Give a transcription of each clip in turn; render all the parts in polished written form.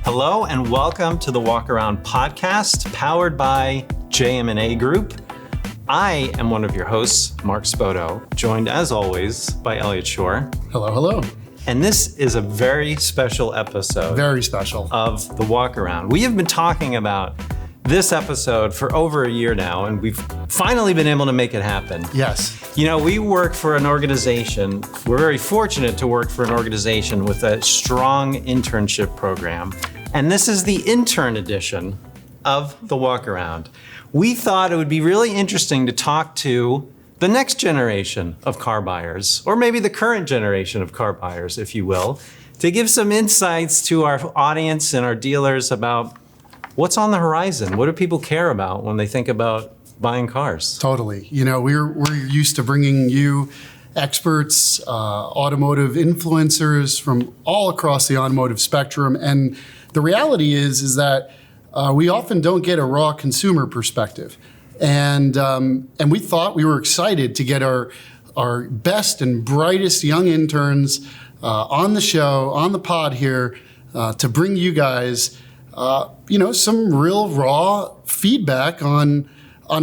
Hello and welcome to the Walk Around podcast powered by JM&A Group. I am one of your hosts, Mark Spoto, joined as always by Elliot Schor. Hello, hello. And this is a very special episode. Very special. Of the Walk Around. We have been talking about this episode for over a year now, and we've finally been able to make it happen. Yes. You know, we work for an organization, we're very fortunate to work for an organization with a strong internship program. And this is the intern edition of the Walk Around. We thought it would be really interesting to talk to the next generation of car buyers, or maybe the current generation of car buyers, if you will, to give some insights to our audience and our dealers about what's on the horizon. What do people care about when they think about buying cars? Totally. You know, we're used to bringing you experts, automotive influencers from all across the automotive spectrum. And the reality is that we often don't get a raw consumer perspective. And we thought we were excited to get our best and brightest young interns on the show, on the pod here, to bring you guys some real raw feedback on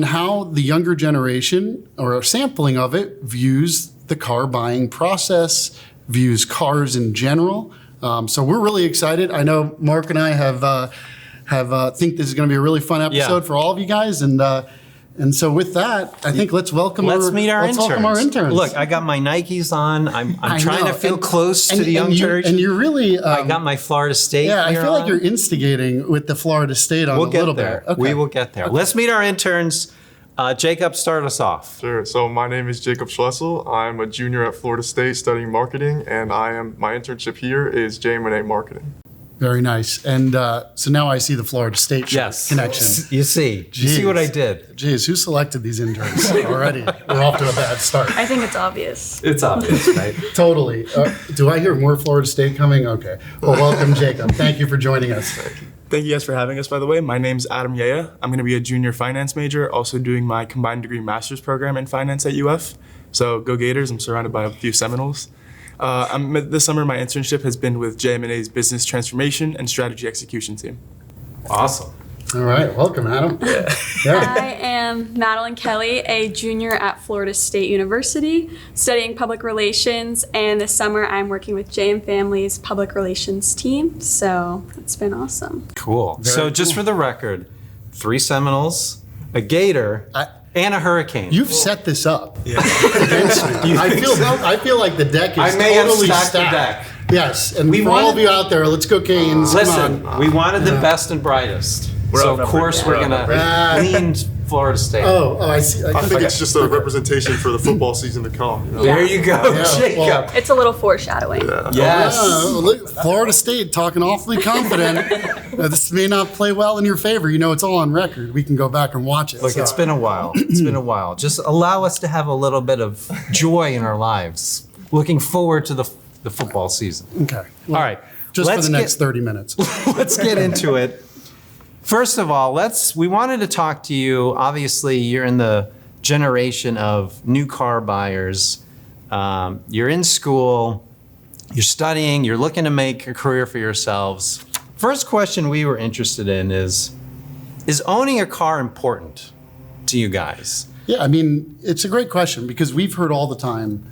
how the younger generation, or a sampling of it, views the car buying process, views cars in general. So we're really excited. I know Mark and I have think this is going to be a really fun episode for all of you guys. And so with that, I think let's welcome our interns. Look, I got my Nikes on. I'm trying to feel close to the young generation. And you're really... I got my Florida State Yeah, I feel like on. you're instigating with the Florida State on a little bit. Okay. We will get there. Okay. Let's meet our interns. Jacob, start us off. Sure. So my name is Jacob Schlessel. I'm a junior at Florida State studying marketing, and my internship here is JM&A marketing. Very nice. And so now I see the Florida State connection. You see what I did. Geez, who selected these interns already? We're off to a bad start. I think it's obvious. It's obvious, right? Totally. Do I hear more Florida State coming? Okay. Well, welcome, Jacob. Thank you for joining us. Thank you guys for having us, by the way. My name's Adam Yea. I'm going to be a junior finance major, also doing my combined degree master's program in finance at UF. So go Gators. I'm surrounded by a few Seminoles. This summer, my internship has been with JM&A's business transformation and strategy execution team. Awesome. All right. Welcome, Adam. Yeah. I am Madeline Kelly, a junior at Florida State University, studying public relations. And this summer, I'm working with JM Family's public relations team. So it's been awesome. Cool. Just for the record, 3 Seminoles, a Gator, and a Hurricane. You've set this up against me. I feel like the deck is totally stacked. The deck. Yes, and for all of you out there, let's go Canes. Listen, we wanted the best and brightest. So of course we're going to lean Florida State. I see. I think it's just a representation for the football season to come. You know? There you go, Jacob. Well, it's a little foreshadowing. Yeah. Yes. Florida State talking awfully confident. This may not play well in your favor. You know, it's all on record. We can go back and watch it. Look, it's been a while. It's been a while. Just allow us to have a little bit of joy in our lives. Looking forward to the football season. Okay. Well, all right. Just for the next 30 minutes. Let's get into it. First of all, we wanted to talk to you. Obviously, you're in the generation of new car buyers. You're in school, you're studying, you're looking to make a career for yourselves. First question we were interested in is owning a car important to you guys? Yeah, I mean, it's a great question because we've heard all the time,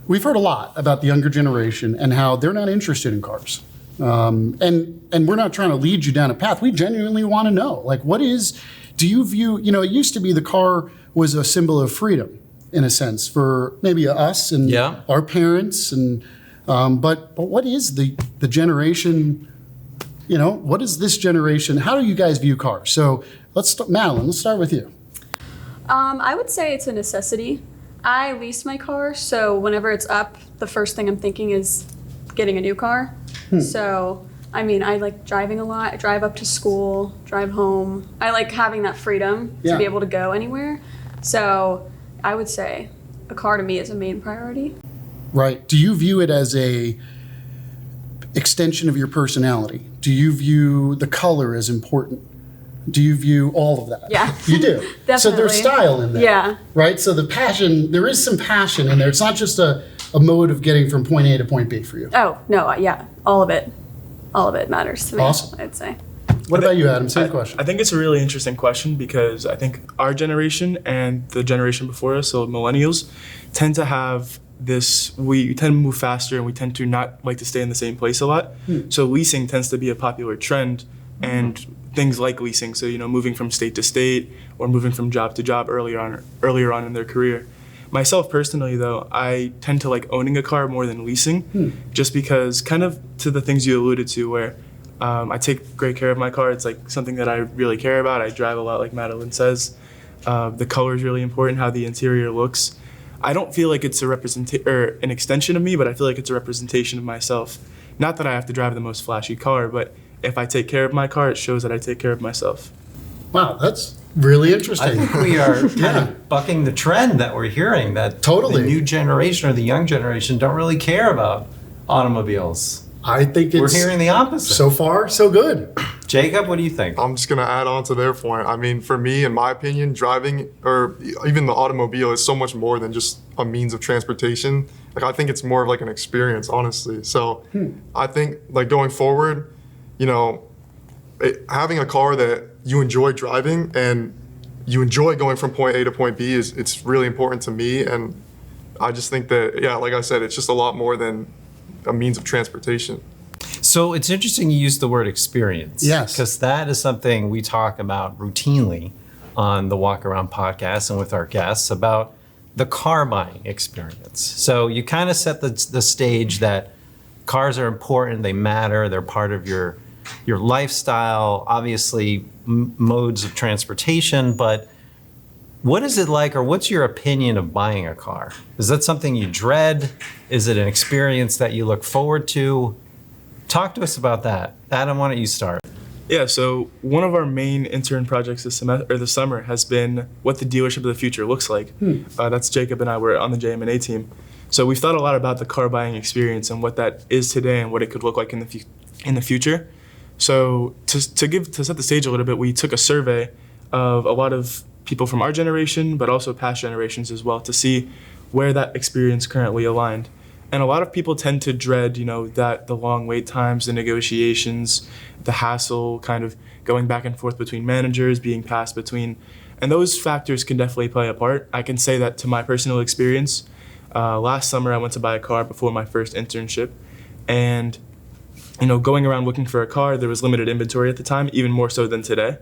we've heard a lot about the younger generation and how they're not interested in cars. And we're not trying to lead you down a path. We genuinely want to know, like, do you view, it used to be the car was a symbol of freedom in a sense for maybe us and our parents. And, but what is the generation, what is this generation? How do you guys view cars? So Madeline, let's start with you. I would say it's a necessity. I lease my car, so whenever it's up, the first thing I'm thinking is getting a new car. So, I mean, I like driving a lot. I drive up to school, drive home. I like having that freedom to be able to go anywhere. So, I would say a car to me is a main priority. Right. Do you view it as a extension of your personality? Do you view the color as important? do you view all of that? Yeah. You do. So Definitely. there's style in there. Yeah. Right? So the passion, there is some passion in there. It's not just a mode of getting from point A to point B for you. Oh, no, yeah, all of it. All of it matters to me, Awesome. I'd say. What about you, Adam? Same question. I think it's a really interesting question because I think our generation and the generation before us, so millennials, tend to have this, we tend to move faster and we tend to not like to stay in the same place a lot. So leasing tends to be a popular trend and things like leasing, so moving from state to state or moving from job to job earlier on in their career. Myself personally though, I tend to like owning a car more than leasing just because kind of to the things you alluded to where I take great care of my car. It's like something that I really care about. I drive a lot like Madeline says. The color is really important, how the interior looks. I don't feel like it's an extension of me, but I feel like it's a representation of myself. Not that I have to drive the most flashy car, but if I take care of my car, it shows that I take care of myself. Wow, that's really interesting. I think we are kind of bucking the trend that we're hearing that Totally. the new generation or the young generation don't really care about automobiles. I think We're it's hearing the opposite. so far so good. Jacob, what do you think? I'm just gonna add on to their point. I mean, for me, in my opinion, driving or even the automobile is so much more than just a means of transportation. Like I think it's more of like an experience, honestly. So I think like going forward, having a car that you enjoy driving and you enjoy going from point A to point B it's really important to me. And I just think that, yeah, like I said, it's just a lot more than a means of transportation. So it's interesting you use the word experience. Yes. Because that is something we talk about routinely on the Walk Around podcast and with our guests about the car buying experience. So you kind of set the stage that cars are important, they matter, they're part of your lifestyle, obviously modes of transportation, but what is it like, or what's your opinion of buying a car? Is that something you dread? Is it an experience that you look forward to? Talk to us about that. Adam, why don't you start? Yeah, so one of our main intern projects this summer has been what the dealership of the future looks like. That's Jacob and I were on the JM&A team. So we've thought a lot about the car buying experience and what that is today and what it could look like in the future. So to set the stage a little bit, we took a survey of a lot of people from our generation, but also past generations as well, to see where that experience currently aligned. And a lot of people tend to dread, that the long wait times, the negotiations, the hassle, kind of going back and forth between managers, being passed between, and those factors can definitely play a part. I can say that to my personal experience. Last summer, I went to buy a car before my first internship, and going around looking for a car, there was limited inventory at the time, even more so than today.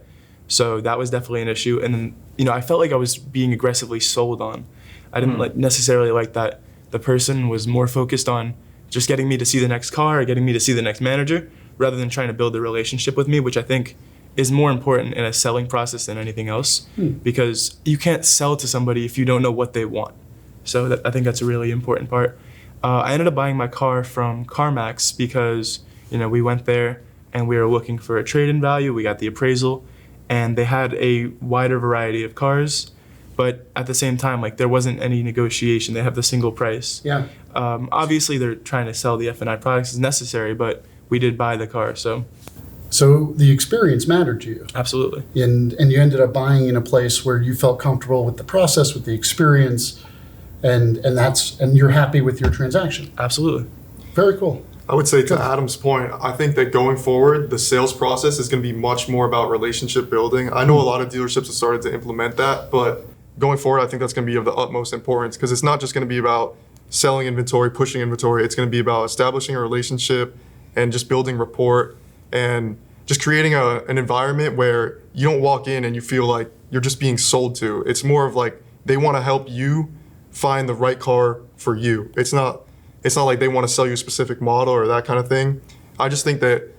So that was definitely an issue. And then, I felt like I was being aggressively sold on. I didn't necessarily like that the person was more focused on just getting me to see the next car or getting me to see the next manager rather than trying to build a relationship with me, which I think is more important in a selling process than anything else because you can't sell to somebody if you don't know what they want. So I think that's a really important part. I ended up buying my car from CarMax because, we went there and we were looking for a trade-in value. We got the appraisal and they had a wider variety of cars. But at the same time, there wasn't any negotiation. They have the single price. Yeah. Obviously, they're trying to sell the F&I products as necessary, but we did buy the car, so. So the experience mattered to you. Absolutely. And you ended up buying in a place where you felt comfortable with the process, with the experience, and you're happy with your transaction. Absolutely. Very cool. I would say to Adam's point, I think that going forward, the sales process is going to be much more about relationship building. I know a lot of dealerships have started to implement that, but going forward, I think that's going to be of the utmost importance because it's not just going to be about selling inventory, pushing inventory. It's going to be about establishing a relationship and just building rapport and just creating an environment where you don't walk in and you feel like you're just being sold to. It's more of like they want to help you find the right car for you. It's not like they want to sell you a specific model or that kind of thing. I just think that,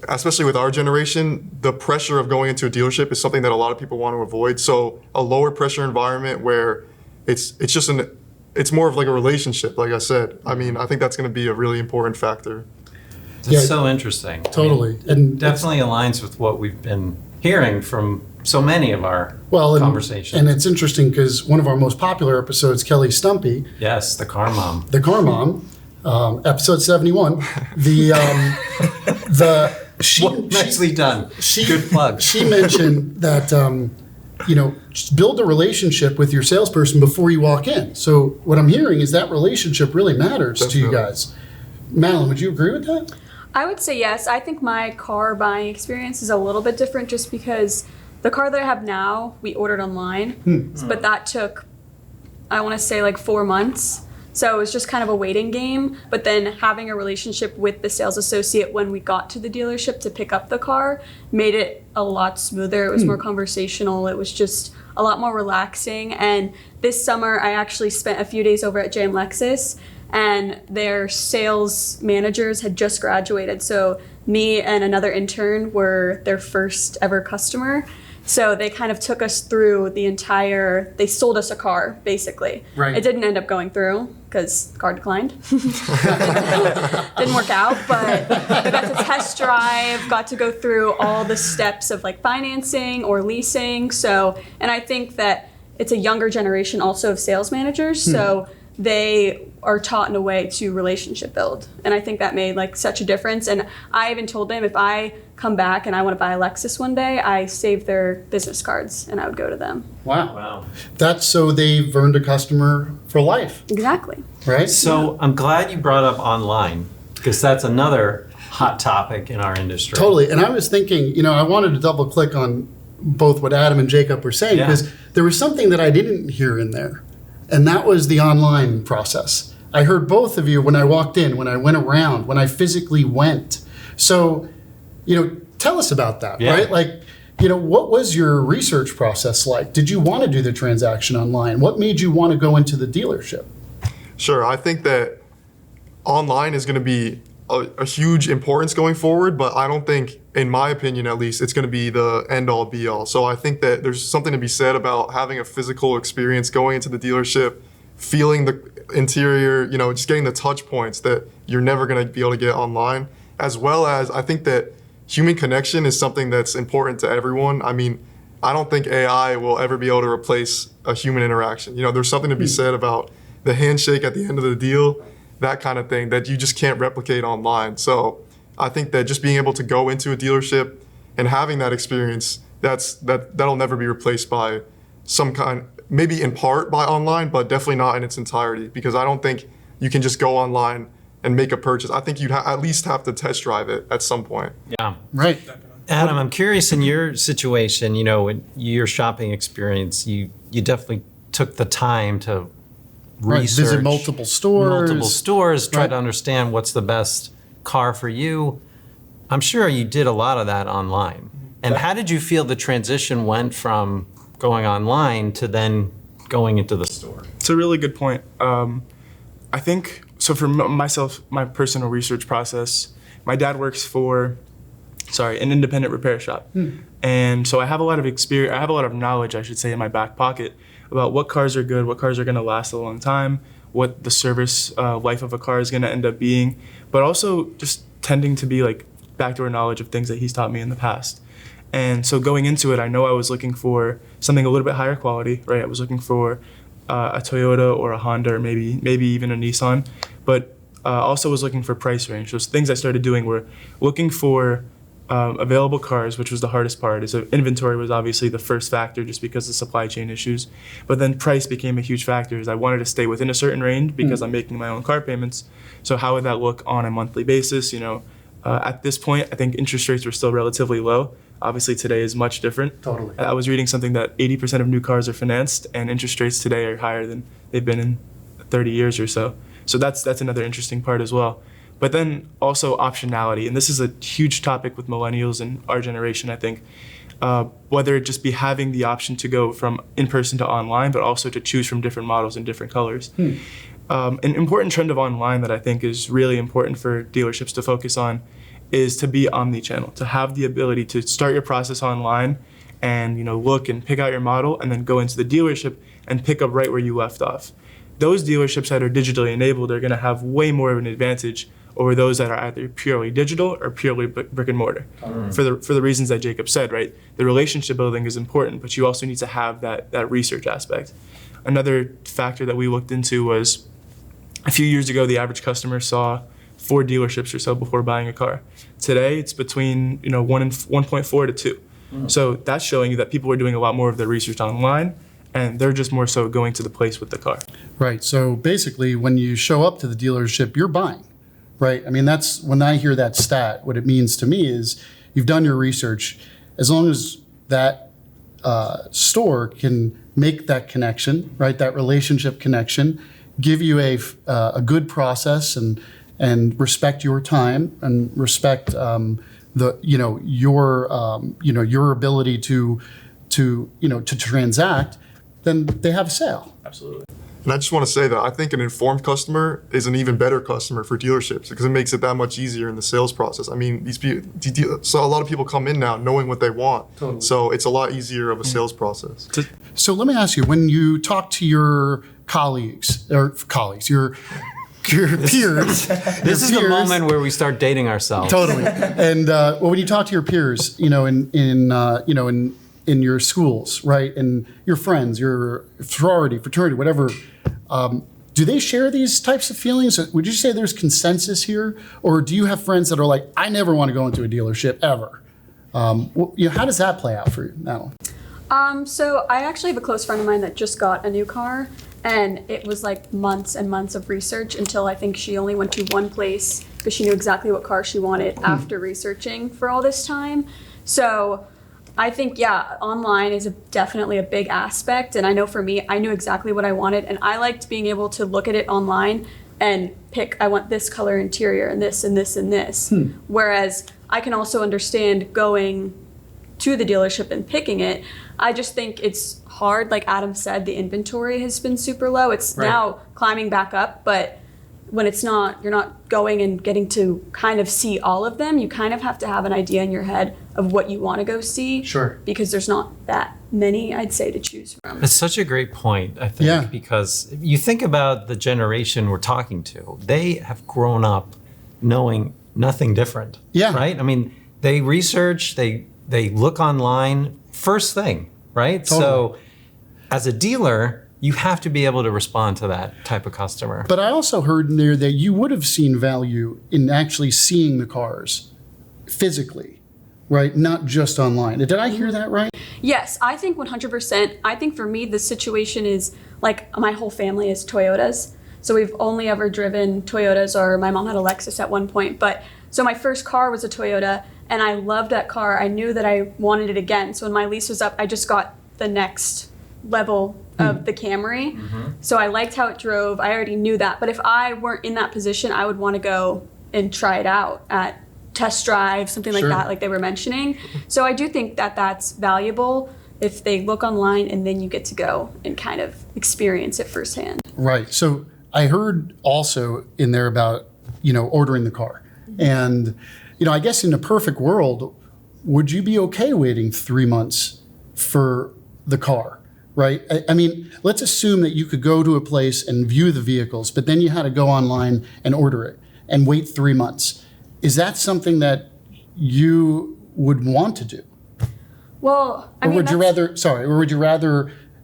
especially with our generation, the pressure of going into a dealership is something that a lot of people want to avoid. So a lower pressure environment where it's more of like a relationship, like I said. I mean, I think that's going to be a really important factor. That's so interesting. Totally. And definitely aligns with what we've been hearing from so many of our conversations. And it's interesting because one of our most popular episodes, Kelly Stumpy. Yes, the car mom. The car mom, episode 71. Nicely done. Good plug. She mentioned that, just build a relationship with your salesperson before you walk in. So what I'm hearing is that relationship really matters to you guys. Madeline, would you agree with that? I would say yes. I think my car buying experience is a little bit different just because the car that I have now, we ordered online, but that took, I want to say, like 4 months. So it was just kind of a waiting game. But then having a relationship with the sales associate when we got to the dealership to pick up the car made it a lot smoother. It was more conversational. It was just a lot more relaxing. And this summer, I actually spent a few days over at JM Lexus, and their sales managers had just graduated. So me and another intern were their first ever customer. So they kind of took us through they sold us a car, basically. Right. It didn't end up going through because the car declined. Didn't work out, but we got to test drive, got to go through all the steps of like financing or leasing. So, and I think that it's a younger generation also of sales managers. So they are taught in a way to relationship build. And I think that made like such a difference. And I even told them if I come back and I want to buy a Lexus one day, I save their business cards and I would go to them. Wow. That's so they've earned a customer for life, Exactly. right? So I'm glad you brought up online because that's another hot topic in our industry. Totally. And I was thinking, I wanted to double click on both what Adam and Jacob were saying because there was something that I didn't hear in there. And that was the online process. I heard both of you when I walked in, when I went around, when I physically went. So, tell us about that, right? Like, what was your research process like? Did you want to do the transaction online? What made you want to go into the dealership? Sure, I think that online is going to be a huge importance going forward, but I don't think, in my opinion at least, it's going to be the end-all be-all. So I think that there's something to be said about having a physical experience, going into the dealership, feeling the interior, just getting the touch points that you're never going to be able to get online, as well as I think that human connection is something that's important to everyone. I mean, I don't think AI will ever be able to replace a human interaction. There's something to be said about the handshake at the end of the deal, that kind of thing that you just can't replicate online. So I think that just being able to go into a dealership and having that experience, that'll never be replaced by some kind, maybe in part by online, but definitely not in its entirety, because I don't think you can just go online and make a purchase. I think you'd at least have to test drive it at some point. Yeah. Right. Adam, I'm curious in your situation, in your shopping experience, you definitely took the time to research. Visit multiple stores. Try to understand what's the best car for you. I'm sure you did a lot of that online. And how did you feel the transition went from going online to then going into the store? It's a really good point. I think, so for myself, my personal research process, my dad works for, an independent repair shop. And so I have a lot of experience, I have a lot of knowledge, I should say, in my back pocket about what cars are good, what cars are gonna last a long time, what the service life of a car is gonna end up being, but also just tending to be like backdoor knowledge of things that he's taught me in the past. And so going into it, I know I was looking for something a little bit higher quality, right? I was looking for a Toyota or a Honda or maybe even a Nissan, but also was looking for price range. Those things I started doing were looking for available cars, which was the hardest part. So inventory was obviously the first factor just because of supply chain issues, but then price became a huge factor as I wanted to stay within a certain range because I'm making my own car payments. So how would that look on a monthly basis? At this point, I think interest rates were still relatively low. Obviously today is much different. Totally. I was reading something that 80% of new cars are financed and interest rates today are higher than they've been in 30 years or so. So that's another interesting part as well. But then also optionality, and this is a huge topic with millennials and our generation, I think, whether it just be having the option to go from in-person to online, but also to choose from different models and different colors. An important trend of online that I think is really important for dealerships to focus on is to be omnichannel, to have the ability to start your process online and look and pick out your model and then go into the dealership and pick up right where you left off. Those dealerships that are digitally enabled are going to have way more of an advantage over those that are either purely digital or purely brick and mortar. For the reasons that Jacob said, right? The relationship building is important, but you also need to have that research aspect. Another factor that we looked into was a few years ago, the average customer saw 4 dealerships or so before buying a car. Today, it's between 1.4 to 2. So that's showing you that people are doing a lot more of their research online, and they're just more so going to the place with the car. Right. So basically, when you show up to the dealership, you're buying, right? I mean, that's when I hear that stat, what it means to me is you've done your research. As long as that store can make that connection, right, that relationship connection, give you a good process and respect your time and respect your ability to transact, then they have a sale. Absolutely. And I just want to say that I think an informed customer is an even better customer for dealerships because it makes it that much easier in the sales process. I mean, so a lot of people come in now knowing what they want. Totally. So it's a lot easier of a sales process. So let me ask you, when you talk to your your peers. This is the moment where we start dating ourselves. Totally. And when you talk to your peers, in your schools, right, and your friends, your sorority, fraternity, whatever, do they share these types of feelings? Would you say there's consensus here, or do you have friends that are like, I never want to go into a dealership ever? How does that play out for you now? So I actually have a close friend of mine that just got a new car, and it was like months and months of research until I think she only went to one place because she knew exactly what car she wanted after researching for all this time. So I think, yeah, online is definitely a big aspect. And I know for me, I knew exactly what I wanted, and I liked being able to look at it online and pick, I want this color interior and this and this and this. Whereas I can also understand going to the dealership and picking it. I just think it's hard. Like Adam said, the inventory has been super low. It's now climbing back up, but when it's not, you're not going and getting to kind of see all of them. You kind of have to have an idea in your head of what you want to go see. Sure. Because there's not that many, I'd say, to choose from. It's such a great point, I think, because you think about the generation we're talking to. They have grown up knowing nothing different. Yeah. Right? I mean, they research, they look online first thing, right? Totally. So as a dealer, you have to be able to respond to that type of customer. But I also heard in there that you would have seen value in actually seeing the cars physically, right? Not just online. Did I hear that right? Yes, I think 100%. I think for me, the situation is like my whole family is Toyotas. So we've only ever driven Toyotas, or my mom had a Lexus at one point. But so my first car was a Toyota, and I loved that car. I knew that I wanted it again. So when my lease was up, I just got the next level of the Camry. So I liked how it drove. I already knew that. But if I weren't in that position, I would want to go and try it out at test drive, something like that, like they were mentioning. So I do think that that's valuable if they look online and then you get to go and kind of experience it firsthand. Right. So I heard also in there about, ordering the car. And, I guess in a perfect world, would you be okay waiting 3 months for the car? Right? I mean, let's assume that you could go to a place and view the vehicles, but then you had to go online and order it and wait 3 months. Is that something that you would want to do? Well, or would you rather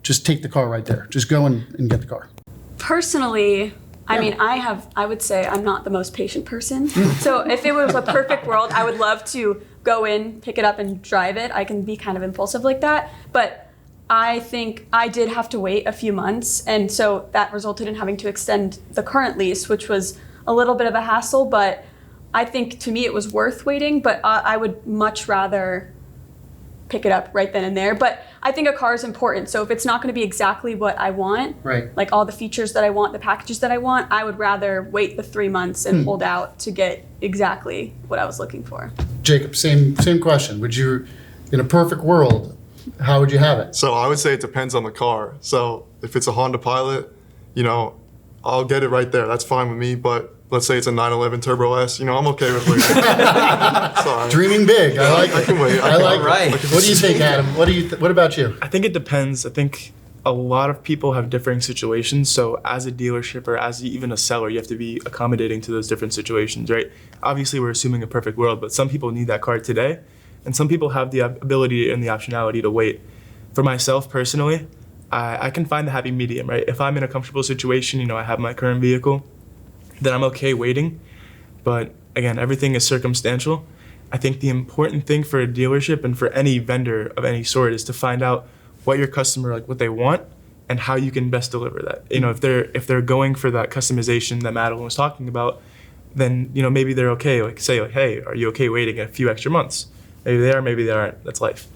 just take the car right there? Just go and get the car? Personally, I mean, I would say I'm not the most patient person. So if it was a perfect world, I would love to go in, pick it up and drive it. I can be kind of impulsive like that. But I think I did have to wait a few months, and so that resulted in having to extend the current lease, which was a little bit of a hassle, but I think to me it was worth waiting, but I would much rather pick it up right then and there. But I think a car is important, so if it's not going to be exactly what I want, like all the features that I want, the packages that I want, I would rather wait the 3 months and hold out to get exactly what I was looking for. Jacob, same question. Would you, in a perfect world, how would you have it? So I would say it depends on the car. So if it's a Honda Pilot, I'll get it right there. That's fine with me. But let's say it's a 911 Turbo S, I'm okay with waiting. Sorry. Dreaming big. I like it. I can wait. I like right. it. What do you think, Adam? What about you? I think it depends. I think a lot of people have differing situations. So as a dealership or as even a seller, you have to be accommodating to those different situations, right? Obviously, we're assuming a perfect world, but some people need that car today. And some people have the ability and the optionality to wait. For myself personally, I can find the happy medium, right? If I'm in a comfortable situation, I have my current vehicle, then I'm okay waiting. But again, everything is circumstantial. I think the important thing for a dealership and for any vendor of any sort is to find out what your customer, like what they want and how you can best deliver that. You know, if they're going for that customization that Madeline was talking about, then, you know, maybe they're okay, like say like, hey, are you okay waiting a few extra months? Maybe they are, maybe they aren't. That's life.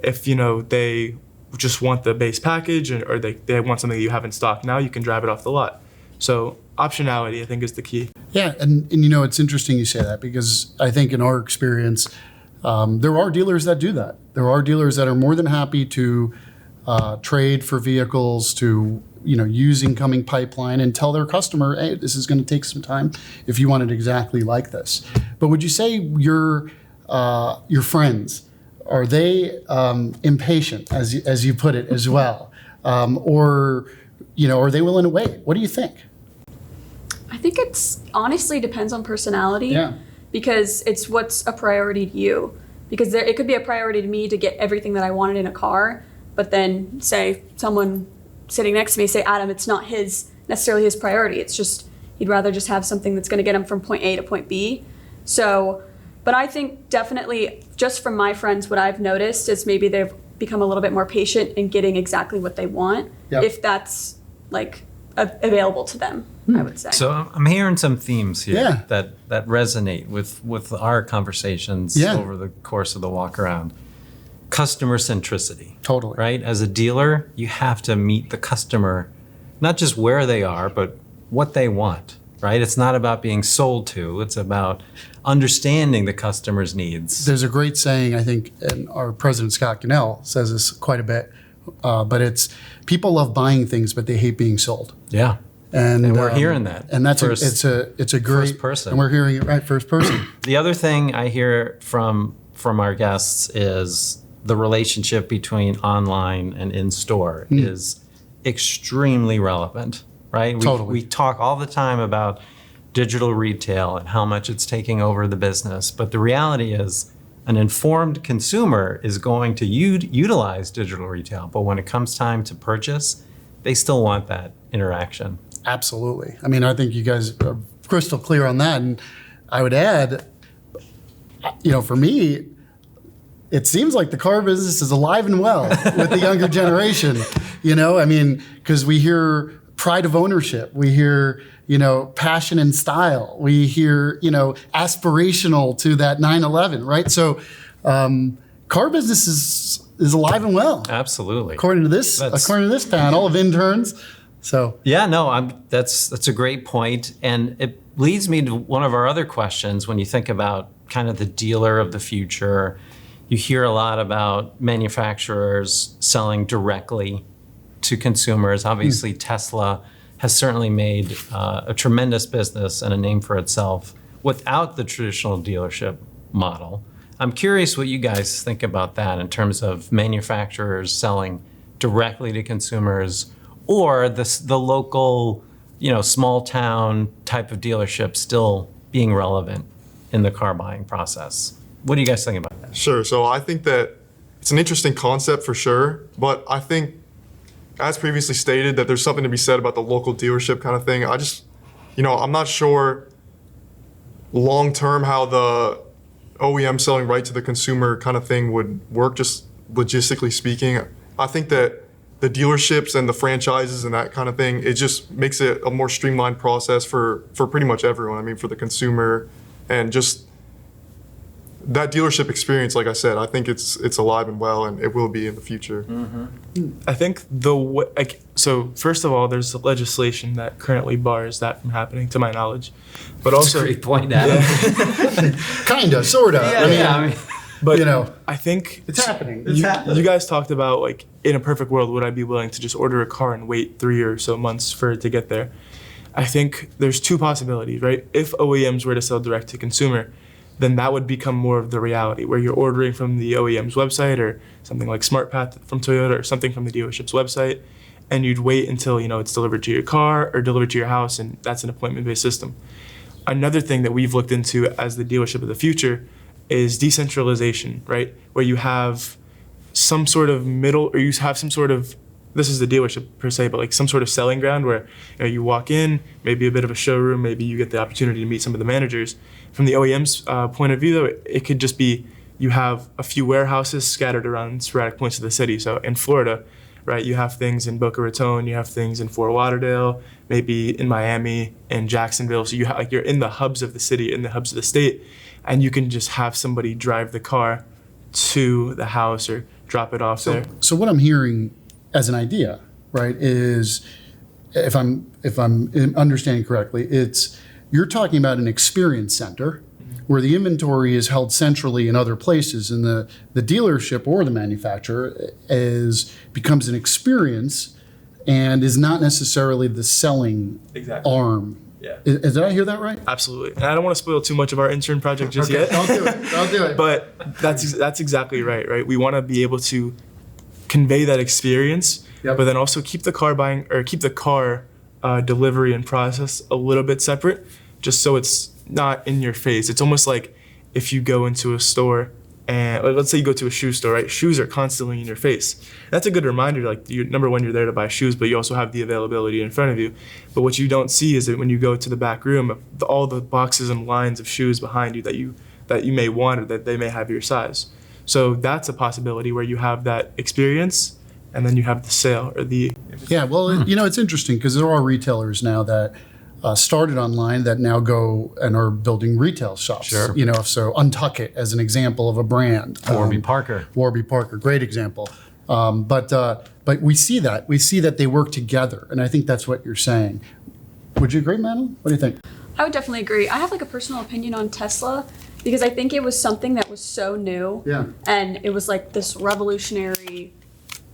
If, you know, they just want the base package or they want something that you have in stock now, you can drive it off the lot. So optionality, I think, is the key. Yeah, and you know, it's interesting you say that because I think in our experience, there are dealers that do that. There are dealers that are more than happy to trade for vehicles, to, you know, use incoming pipeline and tell their customer, hey, this is going to take some time if you want it exactly like this. But would you say your friends, are they impatient, as you put it, as well, or, you know, are they willing to wait? What do you think? I think it's honestly depends on personality. Yeah. Because it's what's a priority to you. Because it could be a priority to me to get everything that I wanted in a car, but then say someone sitting next to me say, Adam, it's not necessarily his priority. It's just he'd rather just have something that's going to get him from point A to point B. So, but I think definitely just from my friends, what I've noticed is maybe they've become a little bit more patient in getting exactly what they want, Yep. if that's like available to them, I would say. So I'm hearing some themes here Yeah. that resonate with our conversations Yeah. over the course of the walk around. Customer centricity. Totally. Right? As a dealer, you have to meet the customer, not just where they are, but what they want, right? It's not about being sold to, it's about understanding the customer's needs. There's a great saying, I think, and our president, Scott Cannell, says this quite a bit, but it's people love buying things, but they hate being sold. Yeah. And we're hearing that. And that's first, it's a great first person. And we're hearing it right first person. The other thing I hear from our guests is the relationship between online and in-store is extremely relevant, right? Totally. We talk all the time about digital retail and how much it's taking over the business, but the reality is an informed consumer is going to utilize digital retail, but when it comes time to purchase, they still want that interaction. Absolutely. I mean, I think you guys are crystal clear on that. And I would add, you know, for me, it seems like the car business is alive and well with the younger generation. You know, I mean, because we hear pride of ownership, we hear, you know, passion and style, we hear, you know, aspirational to that 911, right? So, car business is alive and well, Absolutely. according to this panel of interns. So Yeah, no, that's a great point, and it leads me to one of our other questions. When you think about kind of the dealer of the future, you hear a lot about manufacturers selling directly to consumers. Obviously, Tesla has certainly made a tremendous business and a name for itself without the traditional dealership model. I'm curious what you guys think about that in terms of manufacturers selling directly to consumers, or the local, you know, small town type of dealership still being relevant in the car buying process. What do you guys think about that? Sure. So I think that it's an interesting concept for sure, but I think, as previously stated, that there's something to be said about the local dealership kind of thing. I just, you know, I'm not sure long term how the OEM selling right to the consumer kind of thing would work, just logistically speaking. I think that the dealerships and the franchises and that kind of thing, it just makes it a more streamlined process for pretty much everyone. I mean, for the consumer and just that dealership experience, like I said, I think it's alive and well, and it will be in the future. I think so first of all, there's legislation that currently bars that from happening, to my knowledge. But also, Great point, Adam. kinda, sorta. I mean, but you know, I think it's happening. you guys talked about, like, in a perfect world, would I be willing to just order a car and wait 3 or so months for it to get there? I think there's two possibilities, right? If OEMs were to sell direct to consumer, then that would become more of the reality, where you're ordering from the OEM's website or something like SmartPath from Toyota or something from the dealership's website, and you'd wait until, you know, it's delivered to your car or delivered to your house, and that's an appointment-based system. Another thing that we've looked into as the dealership of the future is decentralization, right? Where you have some sort of middle, or you have some sort of this is the dealership per se, but like some sort of selling ground where you walk in, maybe a bit of a showroom, maybe you get the opportunity to meet some of the managers. From the OEM's point of view, though, it could just be you have a few warehouses scattered around sporadic points of the city. So in Florida, right, you have things in Boca Raton, you have things in Fort Lauderdale, maybe in Miami and Jacksonville. So you're in the hubs of the city, in the hubs of the state, and you can just have somebody drive the car to the house or drop it off there. So what I'm hearing as an idea, right, is if I'm understanding correctly, you're talking about an experience center where the inventory is held centrally in other places, and the dealership or the manufacturer becomes an experience and is not necessarily the selling arm. Yeah. Did I hear that right? Absolutely. And I don't want to spoil too much of our intern project just yet. I'll do it. But that's exactly right? We want to be able to convey that experience, but then also keep the car delivery and process a little bit separate, just so it's not in your face. It's almost like if you go into a store and let's say you go to a shoe store, right? Shoes are constantly in your face. That's a good reminder, like number one, you're there to buy shoes, but you also have the availability in front of you. But what you don't see is that when you go to the back room, all the boxes and lines of shoes behind you that you may want or that they may have your size. So that's a possibility where you have that experience and then you have the sale or the... Yeah, well, it's interesting because there are retailers now that started online that now go and are building retail shops. Sure. So Untuck It as an example of a brand. Warby Parker. Warby Parker, great example. But we see that they work together, and I think that's what you're saying. Would you agree, Madeline? What do you think? I would definitely agree. I have like a personal opinion on Tesla because I think it was something that was so new. Yeah. And it was like this revolutionary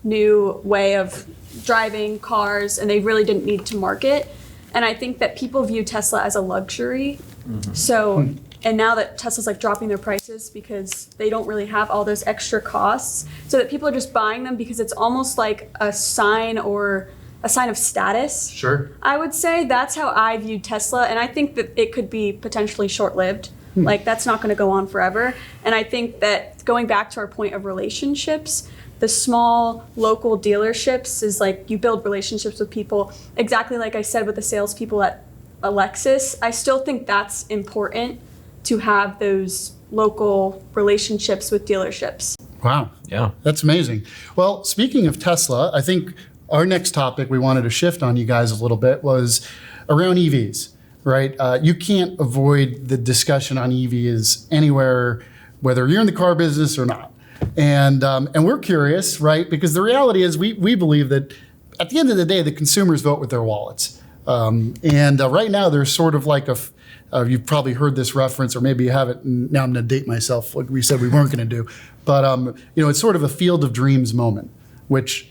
new way of driving cars, and they really didn't need to market. And I think that people view Tesla as a luxury. Mm-hmm. So, and now that Tesla's like dropping their prices because they don't really have all those extra costs, so that people are just buying them because it's almost like a sign of status. Sure. I would say that's how I view Tesla, and I think that it could be potentially short-lived. Like that's not going to go on forever. And I think that going back to our point of relationships, the small local dealerships is like you build relationships with people. Exactly like I said with the salespeople at Lexus, I still think that's important to have those local relationships with dealerships. Wow. Yeah. That's amazing. Well, speaking of Tesla, I think our next topic we wanted to shift on you guys a little bit was around EVs, right? You can't avoid the discussion on EVs anywhere, whether you're in the car business or not. And we're curious, right? Because the reality is we believe that at the end of the day, the consumers vote with their wallets. Right now there's sort of like you've probably heard this reference, or maybe you haven't. And now I'm going to date myself, like we said we weren't going to do. But it's sort of a field of dreams moment, which,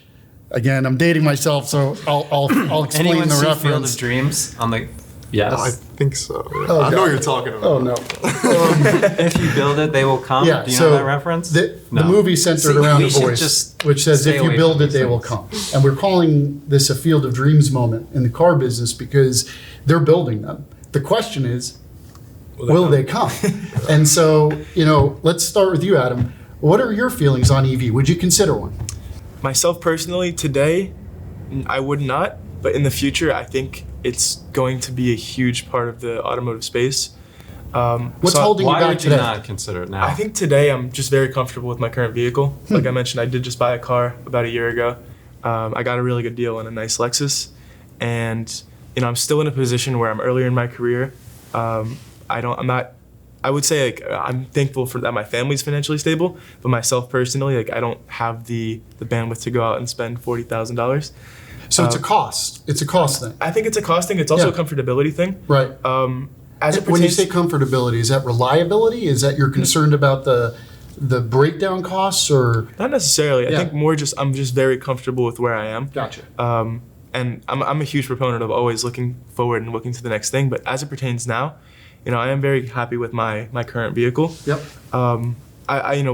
again, I'm dating myself, so I'll explain Anyone the see reference. Field of Dreams on the... Yes. I think so. Yeah. Oh, I know God. what you're talking about. Oh no. If you build it, they will come. Yeah, Do you so know that reference? The No. movie centered See, around we a should voice, just which says, stay if you away build from it, these they will things. come. And we're calling this a field of dreams moment in the car business because they're building them. The question is, will they come? And so, let's start with you, Adam. What are your feelings on EV? Would you consider one? Myself personally, today, I would not, but in the future, I think it's going to be a huge part of the automotive space. What's so holding you Why back would you today? not consider it now? I think today I'm just very comfortable with my current vehicle. Like I mentioned, I did just buy a car about a year ago. I got a really good deal on a nice Lexus, and I'm still in a position where I'm earlier in my career. I would say I'm thankful for that my family's financially stable, but myself personally, I don't have the bandwidth to go out and spend $40,000. So it's a cost. It's a cost thing. I think it's a cost thing. It's also Yeah. a comfortability thing. Right. As it When you pertains, say comfortability, is that reliability? Is that you're concerned about the breakdown costs, or? not necessarily. I Yeah. think more just I'm just very comfortable with where I am. Gotcha. And I'm a huge proponent of always looking forward and looking to the next thing. But as it pertains now, I am very happy with my current vehicle. Yep.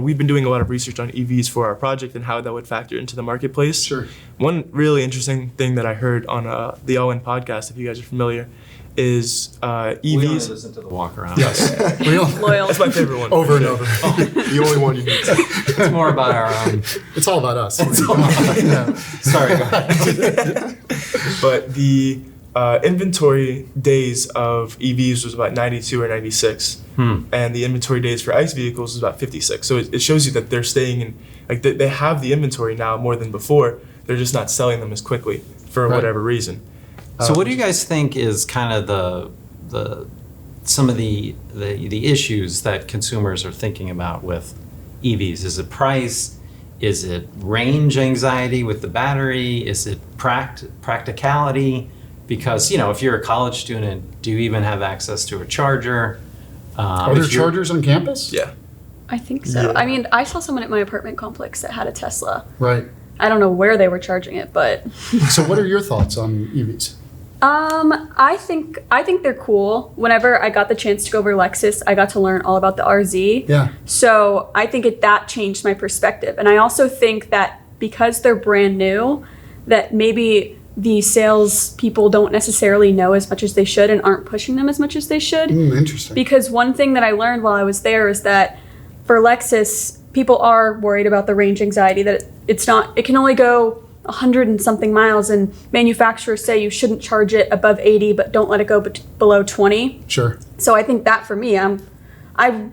We've been doing a lot of research on EVs for our project and how that would factor into the marketplace. Sure. One really interesting thing that I heard on the All In podcast, if you guys are familiar, is We only EVs. listen to the walk around. Yes. We all, Loyal. That's my favorite one. over and over. The only one you need. It's more about our own. It's all about us. Sorry, go ahead. But the inventory days of EVs was about 92 or 96, and the inventory days for ICE vehicles was about 56. So it shows you that they're staying in, like they have the inventory now more than before. They're just not selling them as quickly for Right. whatever reason. So what do you guys think is kind of some of the issues that consumers are thinking about with EVs? Is it price? Is it range anxiety with the battery? Is it practicality? Because, you know, if you're a college student, do you even have access to a charger? Are there If you're- chargers on campus? Yeah. I think so. Yeah. I mean, I saw someone at my apartment complex that had a Tesla. Right. I don't know where they were charging it, but So what are your thoughts on EVs? I think they're cool. Whenever I got the chance to go over to Lexus, I got to learn all about the RZ. Yeah. So I think that changed my perspective. And I also think that because they're brand new, that maybe the sales people don't necessarily know as much as they should and aren't pushing them as much as they should. Interesting. Because one thing that I learned while I was there is that for Lexus, people are worried about the range anxiety, that it can only go 100 and something miles, and manufacturers say you shouldn't charge it above 80, but don't let it go below 20. Sure. So I think that for me, I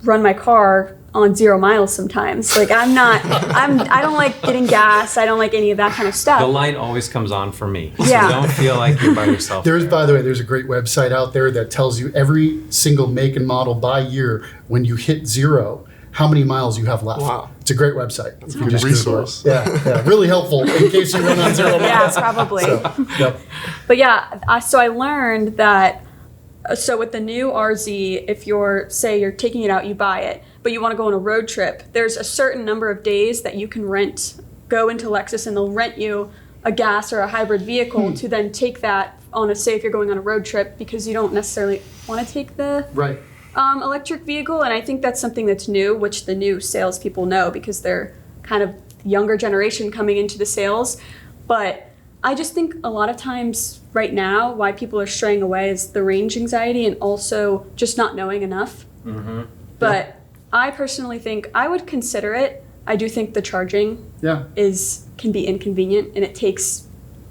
run my car on 0 miles sometimes. Like I don't like getting gas. I don't like any of that kind of stuff. The light always comes on for me. Yeah. So don't feel like you're by yourself. By the way, there's a great website out there that tells you every single make and model by year when you hit 0, how many miles you have left. Wow. It's a great website. That's a good resource. Yeah, really helpful in case you run on 0 miles. Yeah, probably. Yep. But yeah, so I learned that, so with the new RZ, if you're taking it out, you buy it, but you want to go on a road trip, there's a certain number of days that you can go into Lexus and they'll rent you a gas or a hybrid vehicle to then take that on say if you're going on a road trip, because you don't necessarily want to take the Right. electric vehicle. And I think that's something that's new, which the new salespeople know because they're kind of younger generation coming into the sales. But I just think a lot of times right now, why people are straying away is the range anxiety and also just not knowing enough. Mm-hmm. But I personally think I would consider it. I do think the charging Yeah. can be inconvenient, and it takes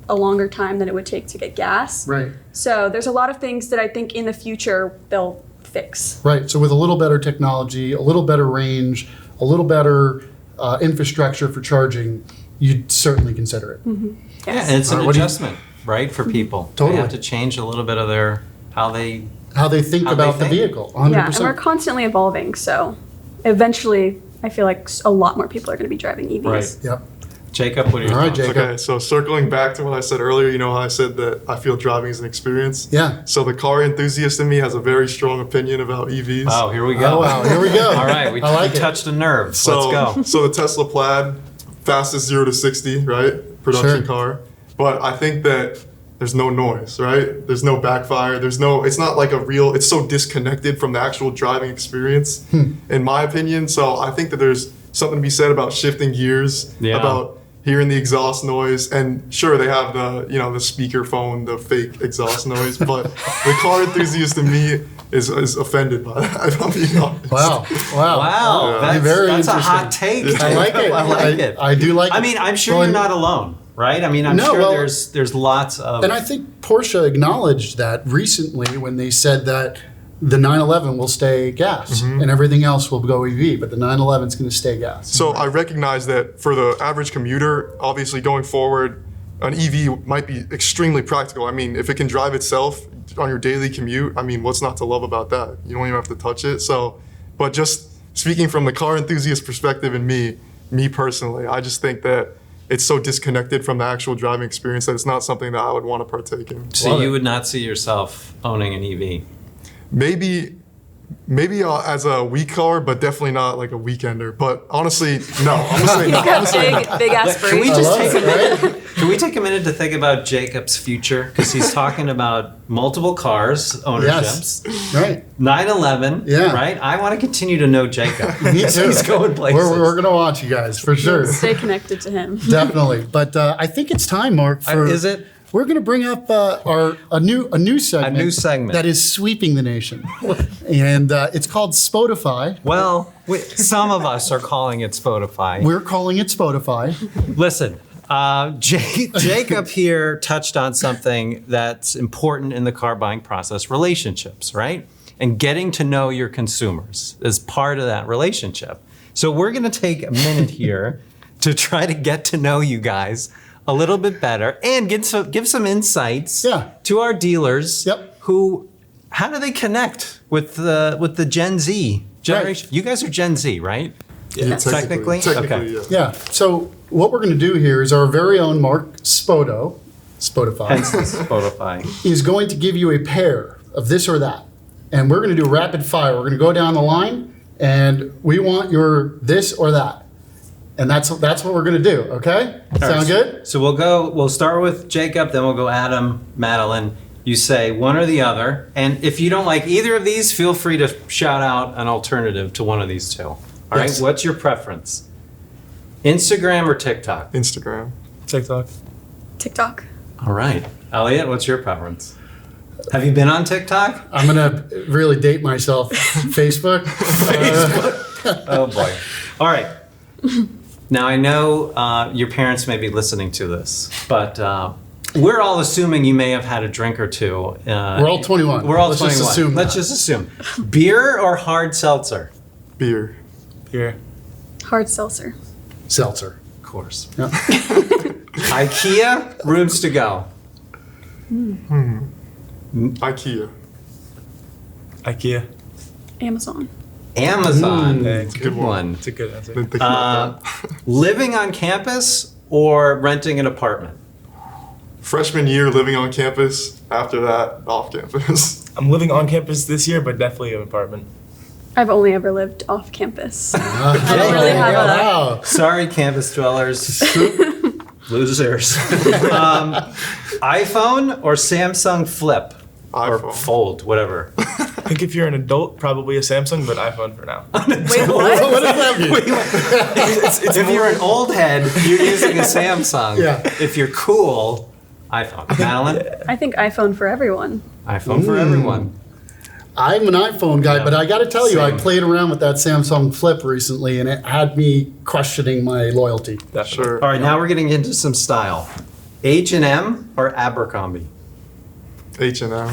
a longer time than it would take to get gas. Right. So there's a lot of things that I think in the future they'll fix. Right. So with a little better technology, a little better range, a little better infrastructure for charging, you'd certainly consider it. Yeah, and it's an What do you- adjustment, right, for people. Totally. They have to change a little bit of how they How they think How they about the think. vehicle, 100%. Yeah, and we're constantly evolving. So eventually, I feel like a lot more people are going to be driving EVs. Right. Yep. Jacob, what are your All right, thoughts? Jacob. Okay, so circling back to what I said earlier, you know how I said that I feel driving is an experience? Yeah. So the car enthusiast in me has a very strong opinion about EVs. Wow, here we go. Oh, wow. Here we go. All right, we I like it. touched a nerve. So, Let's go. So the Tesla Plaid, fastest 0 to 60, right? Production Sure. car. But I think that there's no noise, right? There's no backfire. It's not like it's so disconnected from the actual driving experience, in my opinion. So I think that there's something to be said about shifting gears, Yeah. about hearing the exhaust noise. And sure, they have the speaker phone, the fake exhaust noise, but the car enthusiast in me is offended by that, if I'm being honest. Wow. Wow, Yeah. that's a hot take. I like it. I like it. I do like it. I mean, I'm sure Well, you're not alone, right? I mean, I'm No, sure well- there's lots of. And I think Porsche acknowledged that recently when they said that the 911 will stay gas and everything else will go EV, but the 911 is going to stay gas. So I recognize that for the average commuter, obviously going forward, an EV might be extremely practical. I mean, if it can drive itself on your daily commute, I mean, what's not to love about that? You don't even have to touch it. So, but just speaking from the car enthusiast perspective and me personally, I just think that it's so disconnected from the actual driving experience that it's not something that I would want to partake in. so Love you it. would not see yourself owning an EV. Maybe as a week car, but definitely not like a weekender. But honestly, no. I'm gonna say You no. got big Can we aspirations. just love take it, a minute? Can we take a minute to think about Jacob's future? Because he's talking about multiple cars ownerships. Yes. Right. 911, Yeah. right? I want to continue to know Jacob. Me as too. He's going places. We're going to watch you guys for sure. Stay connected to him. Definitely. But I think it's time, Mark, for Is it? we're going to bring up a new segment. A new segment. that is sweeping the nation, and it's called Spotify. Well, some of us are calling it Spotify. We're calling it Spotify. Listen, Jacob here touched on something that's important in the car buying process, relationships, right? And getting to know your consumers is part of that relationship. So we're going to take a minute here to try to get to know you guys a little bit better and give some insights to our dealers who, how do they connect with the Gen Z generation? Right. You guys are Gen Z, right? Yeah, Technically? Technically, Okay. yeah. Yeah. So what we're going to do here is our very own Mark Spotify is going to give you a pair of this or that. And we're going to do rapid fire. We're going to go down the line, and we want your this or that. And that's what we're going to do, okay? Sound good? So we'll start with Jacob, then we'll go Adam, Madeline. You say one or the other. And if you don't like either of these, feel free to shout out an alternative to one of these two. All right, what's your preference? Instagram or TikTok? Instagram. TikTok. TikTok. All right. Elliot, what's your preference? Have you been on TikTok? I'm going to really date myself. Facebook. Oh, boy. All right. Now, I know your parents may be listening to this, but we're all assuming you may have had a drink or two. We're all 21. We're all Let's 21. just assume Let's that. just assume. Beer or hard seltzer? Beer. Here. Hard seltzer. Seltzer. Of course. Yeah. IKEA, rooms to go. IKEA. IKEA. Amazon. Amazon. It's a good one. It's a good answer. Didn't think about that. Living on campus or renting an apartment? Freshman year living on campus. After that, off campus. I'm living on campus this year, but definitely an apartment. I've only ever lived off campus. I don't really have a. Wow. Sorry, campus dwellers. Losers. iPhone or Samsung Flip? Or iPhone. Fold, whatever. I think if you're an adult, probably a Samsung, but iPhone for now. Wait, what? What does that mean? If you're an old head, you're using a Samsung. Yeah. If you're cool, iPhone. Madeline? I think iPhone for everyone. iPhone for everyone. I'm an iPhone guy, Yeah. but I got to tell you, I Same. played around with that Samsung Flip recently, and it had me questioning my loyalty. Definitely. Sure. All right, now we're getting into some style. H&M or Abercrombie? H&M.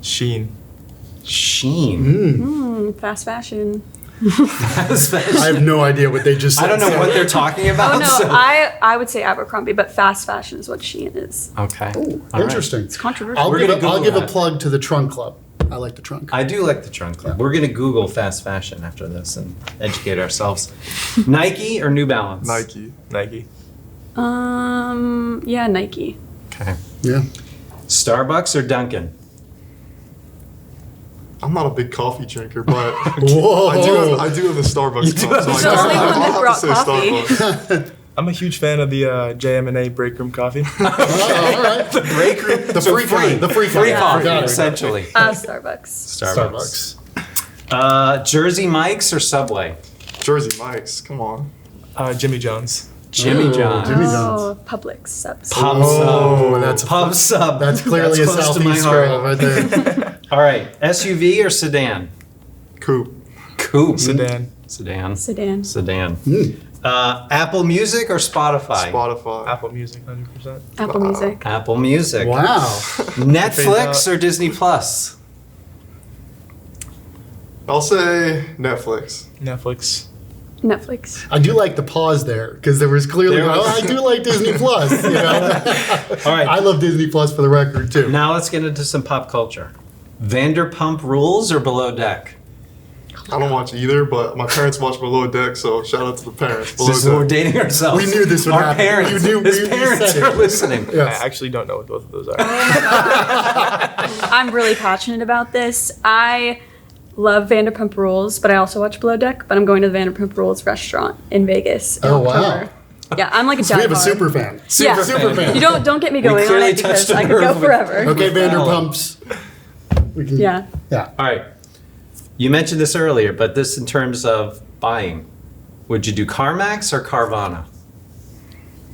Sheen. Sheen. Fast fashion. I have no idea what they just said. I don't know what they're talking about. Oh no, so- I would say Abercrombie, but fast fashion is what Shein is. Okay. Ooh, All right. interesting. It's controversial. I'll We're give, gonna I'll Google give a that. plug to the Trunk Club. I like the Trunk. I do like the trunk club. We're going to Google fast fashion after this and educate ourselves. Nike or New Balance? Nike. Nike. Yeah, Nike. Okay. Yeah. Starbucks or Dunkin'? I'm not a big coffee drinker, but Whoa. I do have a Starbucks cup, so He's the only one that I'll brought have to say coffee. Starbucks. I'm a huge fan of the JM&A break room coffee. All right. The break room? The free kind. The free kind. Free coffee, Got it. essentially. Starbucks. Starbucks. Jersey Mike's or Subway? Jersey Mike's, come on. Jimmy John's. Jimmy Ooh, John's. Jimmy Oh, Publix subs. Pub Oh, sub. that's Pub sub. That's clearly That's a close to my Southeast heart. girl right there. All right. SUV or sedan? Coupe. Coupe. Sedan. Sedan. Sedan. Sedan. Apple Music or Spotify? Spotify. Apple Music, 100%. Apple Music. Apple Music. Wow. Netflix or Disney Plus? I'll say Netflix. Netflix. Netflix. I do like the pause there because there was clearly, There was- oh, I do like Disney Plus. You know? All right. I love Disney Plus for the record too. Now let's get into some pop culture. Vanderpump Rules or Below Deck? I don't watch either, but my parents watch Below Deck, so shout out to the parents. Below So we're Deck. dating ourselves. We knew this would Our happen. parents. You knew- His you parents said are it. listening. Yes. I actually don't know what both of those are. I'm really passionate about this. I love Vanderpump Rules, but I also watch Below Deck. But I'm going to the Vanderpump Rules restaurant in Vegas in Oh, wow. October. Yeah, I'm like a We have a diehard. super fan. Yeah. Super fan. You don't get me going on clearly it because touched a I could go nerve with- forever. Okay, Vanderpumps. We can, Yeah. Yeah. All right. You mentioned this earlier, but this in terms of buying. Would you do CarMax or Carvana?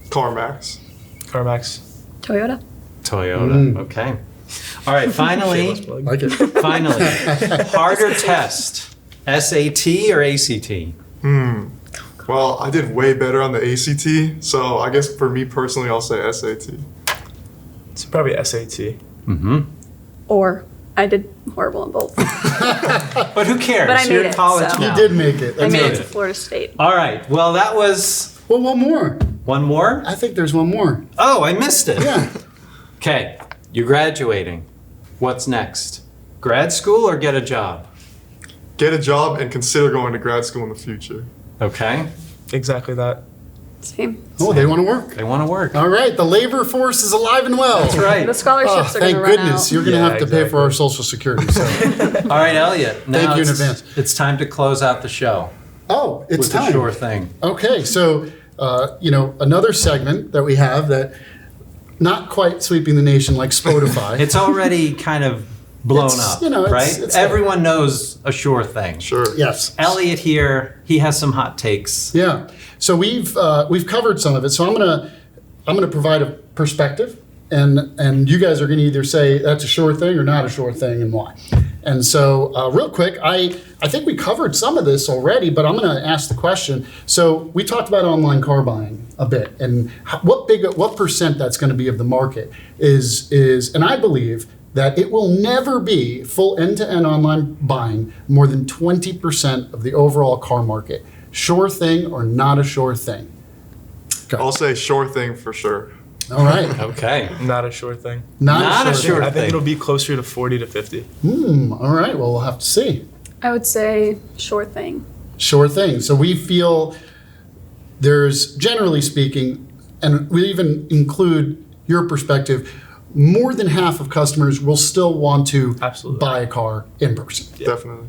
CarMax. CarMax. Toyota. Toyota. Okay. All right. Finally, Like it. finally, harder test: SAT or ACT? Well, I did way better on the ACT, so I guess for me personally, I'll say SAT. It's probably SAT. Or I did horrible in both. But who cares? But I You're made in it, college so- now. You did make it. I That's made good. it to Florida State. All right. Well, that was Well, one more. one more. I think there's one more. Oh, I missed it. Yeah. Okay. You're graduating. What's next? Grad school or get a job? Get a job and consider going to grad school in the future. Okay. Exactly that. Same. Oh, they want to work. They want to work. All right. The labor force is alive and well. That's right. The scholarships are going Thank to run goodness. out. You're going to Yeah, have to pay for exactly. our Social Security. So. All right, Elliot. Now Thank you in it's- advance. It's time to close out the show Oh, it's with time. the Schor Thing. Okay, so another segment that we have that not quite sweeping the nation like Spotify. It's already kind of blown It's, up, you know, it's- right? it's- Everyone knows a Schor Thing. Sure. Yes. Elliot here, he has some hot takes. Yeah. So we've covered some of it. So I'm gonna provide a perspective, and you guys are gonna either say that's a Schor Thing or not a Schor Thing, and why. And so real quick, I think we covered some of this already, but I'm gonna ask the question. So we talked about online car buying a bit, and what percent that's gonna be of the market is, and I believe that it will never be full end-to-end online buying more than 20% of the overall car market. Schor Thing or not a Schor Thing? I'll say Schor Thing for sure. All right. Okay. Not a sure thing. Not a Schor I Thing. think it'll be closer to 40 to 50. All right. Well, we'll have to see. I would say Schor Thing. Schor Thing. So we feel there's, generally speaking, and we even include your perspective, more than half of customers will still want to Absolutely. buy a car in person. Definitely.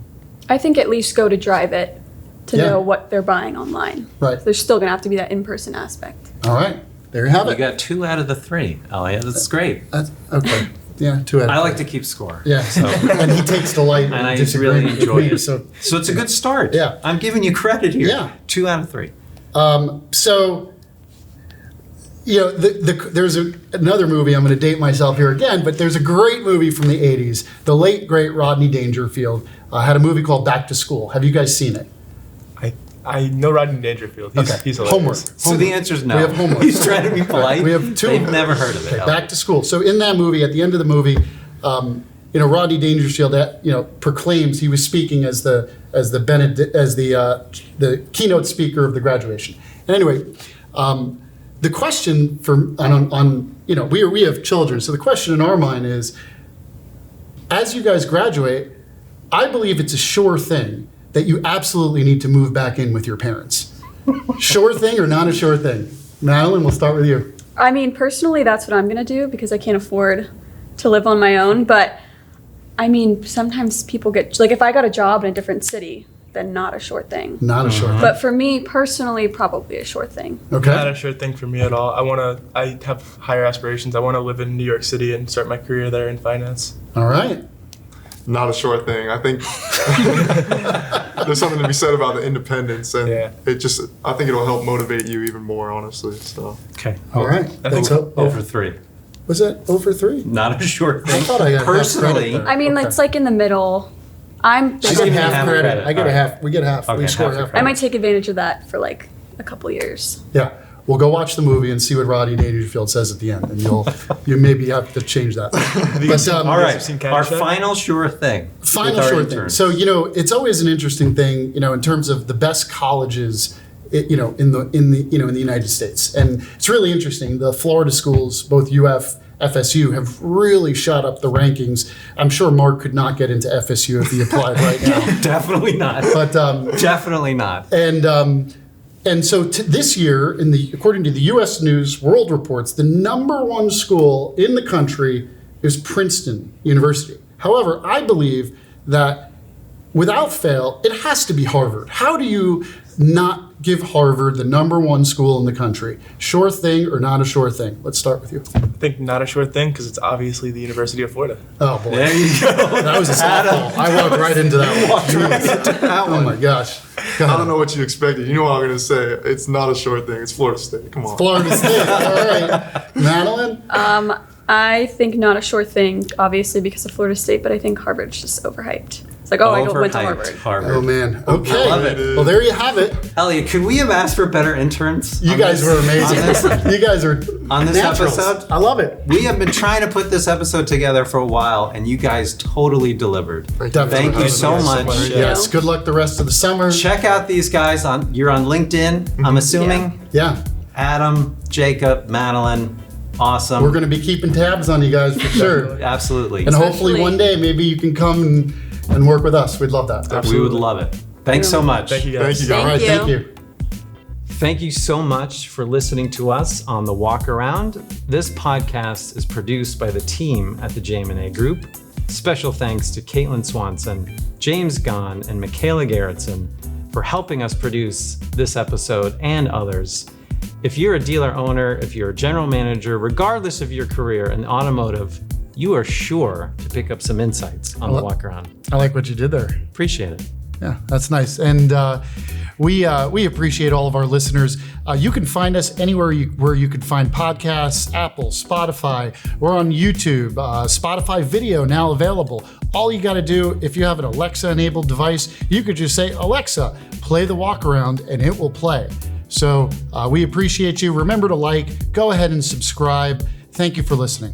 I think at least go to drive it to Yeah. know what they're buying online. Right. There's still going to have to be that in-person aspect. All right. There you have You it. got 2 out of the 3, Elliot. That's great. That's, okay. Yeah, 2 out of I like 3. to keep score. Yeah. And he takes delight in And I disagreeing really with enjoy me, it. So, So it's a good start. Yeah. I'm giving you credit here. Yeah. 2 out of 3. so there's another movie. I'm going to date myself here again, but there's a great movie from the 80s. The late, great Rodney Dangerfield had a movie called Back to School. Have you guys seen it? I know Rodney Dangerfield. He's hilarious. Homework. So the answer is no. We have homework. He's trying to be polite. We have 2. They've never heard of it. Okay, Elliot. Back to School. So in that movie, at the end of the movie, Rodney Dangerfield, proclaims he was speaking as the keynote speaker of the graduation. And anyway, the question we have children, so the question in our mind is, as you guys graduate, I believe it's a Schor Thing that you absolutely need to move back in with your parents. Schor Thing or not a Schor Thing? Madeline, we'll start with you. I mean, personally, that's what I'm going to do because I can't afford to live on my own. But I mean, sometimes people get, like if I got a job in a different city, then not a Schor Thing. Not a Schor Thing. But for me personally, probably a Schor Thing. Okay. Not a sure thing for me at all. I have higher aspirations. I want to live in New York City and start my career there in finance. All right. Not a Schor Thing. I think there's something to be said about the independence, and Yeah. I think it'll help motivate you even more, honestly. So Okay. All right. I think so. Over 3. Was that over 3? Not a short thing. thought I got half Personally, credit there. I mean, Okay. it's like in the middle. I Give get me half half credit. credit. I get a All right. half. We get half. Okay, We score half your half. credit. I might take advantage of that for like a couple years. Yeah. We'll go watch the movie and see what Rodney Dangerfield says at the end, and you maybe have to change that. But all have right. seen Our Caddyshack? final sure thing. final with our short thing. interns. So it's always an interesting thing, in terms of the best colleges, in the United States, and it's really interesting. The Florida schools, both UF, FSU, have really shot up the rankings. I'm sure Mark could not get into FSU if he applied right now, Definitely not. but. Definitely not. And so this year, according to the U.S. News World Reports, the number 1 school in the country is Princeton University. However, I believe that without fail, it has to be Harvard. How do you not give Harvard the #1 school in the country? Sure thing or not a sure thing? Let's start with you. I think not a sure thing because it's obviously the University of Florida. Oh boy, There you go. that was a softball. I walked right into that one. Jeez. Oh my gosh. Go I ahead. don't know what you expected. You know what I'm going to say. It's not a short thing. It's Florida State. Come on. Florida State. All right, Madeline. I think not a sure thing, obviously because of Florida State, but I think Harvard's just overhyped. It's like, oh, I went to Overhyped Harvard. Oh man. Okay. Love it. Well, there you have it. Elliot, could we have asked for better interns? You on guys this- were amazing. on this? You guys are On this naturals. episode? I love it. We have been trying to put this episode together for a while, and you guys totally delivered. Definitely. Thank you so much. Thank you. Yes. Good luck the rest of the summer. Check out these guys you're on LinkedIn, I'm assuming. Yeah. Adam, Jacob, Madeline, awesome. We're going to be keeping tabs on you guys for sure. Absolutely. And hopefully Especially- one day maybe you can come and work with us. We'd love that. We would love it. Thanks so much. Thank you guys. Thank you, All guys. right. Thank you. Thank you so much for listening to us on The Walk Around. This podcast is produced by the team at the JM&A Group. Special thanks to Caitlin Swanson, James Gahn, and Michaela Gerritsen for helping us produce this episode and others. If you're a dealer owner, if you're a general manager, regardless of your career in automotive, you are sure to pick up some insights on The Walk Around. I like what you did there. Appreciate it. Yeah, that's nice. And we appreciate all of our listeners. You can find us anywhere where you can find podcasts, Apple, Spotify. We're on YouTube, Spotify video now available. All you got to do, if you have an Alexa-enabled device, you could just say, Alexa, play The Walk Around, and it will play. So we appreciate you. Remember to go ahead and subscribe. Thank you for listening.